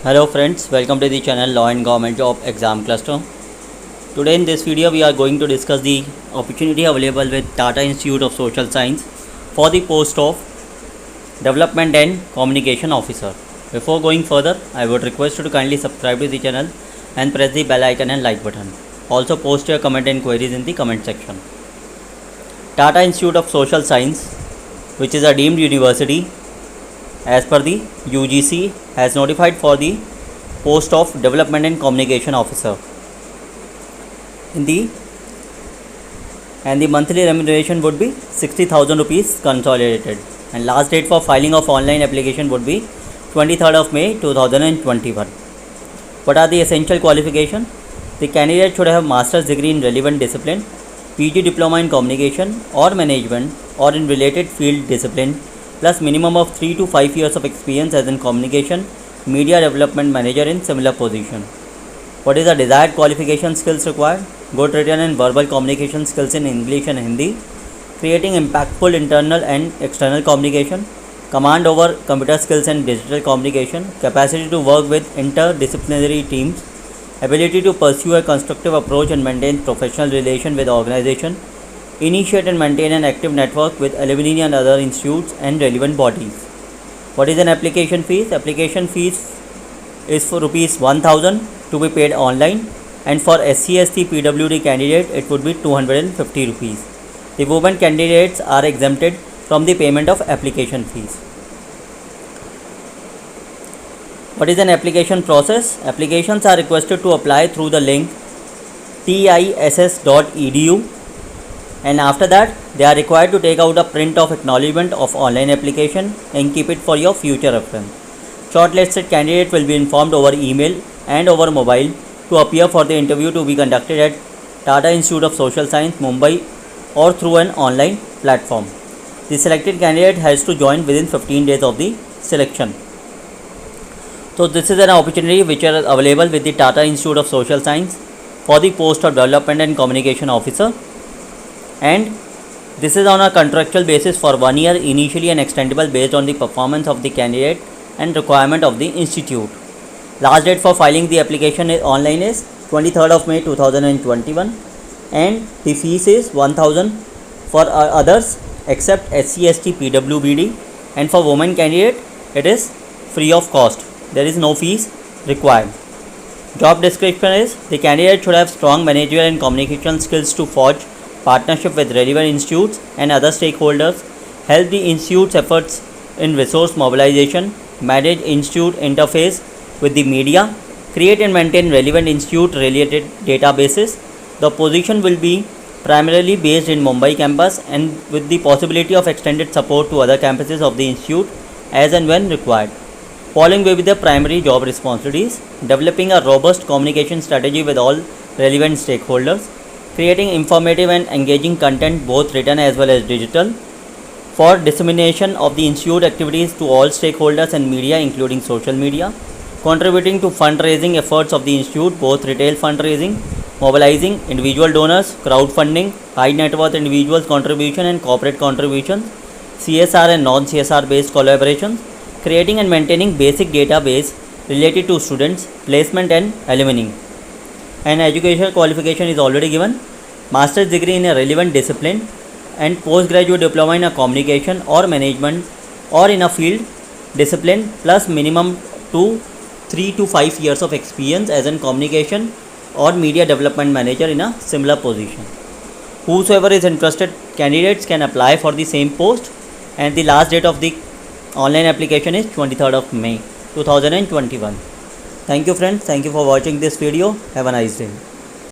Hello friends, welcome to the channel Law and Government Job Exam Cluster. Today in this video we are going to discuss the opportunity available with Tata Institute of Social Science for the post of Development and Communication Officer. Before going further, I would request you to kindly subscribe to the channel and press the bell icon and like button. Also post your comment and queries in the comment section. Tata Institute of Social Science, which is a deemed university as per the UGC, has notified for the post of Development and Communication Officer. And the monthly remuneration would be 60,000 rupees consolidated, and last date for filing of online application would be 23rd of May 2021. What are the essential qualifications? The candidate should have master's degree in relevant discipline, PG diploma in communication or management or in related field discipline, plus minimum of 3 to 5 years of experience as in communication, media development manager in similar position. What is the desired qualification skills required? Good written and verbal communication skills in English and Hindi, creating impactful internal and external communication, command over computer skills and digital communication, capacity to work with interdisciplinary teams, ability to pursue a constructive approach and maintain professional relation with organization, initiate and maintain an active network with alumni and other institutes and relevant bodies. What is an application fees? Application fees is for rupees 1000 to be paid online, and for SC/ST PWD candidate it would be 250 rupees. The women candidates are exempted from the payment of application fees. What is an application process? Applications are requested to apply through the link tiss.edu, and after that they are required to take out a print of acknowledgement of online application and keep it for your future reference. Shortlisted candidate will be informed over email and over mobile to appear for the interview to be conducted at Tata Institute of Social Science, Mumbai, or through an online platform. The selected candidate has to join within 15 days of the selection. So this is an opportunity which is available with the Tata Institute of Social Science for the post of Development and Communication Officer, and this is on a contractual basis for 1 year initially and extendable based on the performance of the candidate and requirement of the institute. Last date for filing the application online is 23rd of May 2021, and the fees is 1000 for others except SC/ST PWBD, and for women candidate it is free of cost. There is no fees required. Job description is the candidate should have strong managerial and communication skills to forge partnership with relevant institutes and other stakeholders, help the institute's efforts in resource mobilization, manage institute interface with the media, create and maintain relevant institute related databases. The position will be primarily based in Mumbai campus and with the possibility of extended support to other campuses of the institute as and when required. Following will be the primary job responsibilities: developing a robust communication strategy with all relevant stakeholders, creating informative and engaging content both written as well as digital for dissemination of the institute activities to all stakeholders and media including social media, contributing to fundraising efforts of the institute, both retail fundraising, mobilizing individual donors, crowdfunding, high net worth individuals contribution and corporate contributions, CSR and non-CSR based collaborations, creating and maintaining basic database related to students, placement and alumni. An educational qualification is already given: master's degree in a relevant discipline and postgraduate diploma in a communication or management or in a field discipline, plus minimum 3 to 5 years of experience as in communication or media development manager in a similar position. Whosoever is interested candidates can apply for the same post, and the last date of the online application is 23rd of May 2021. Thank you friends, thank you for watching this video. Have a nice day.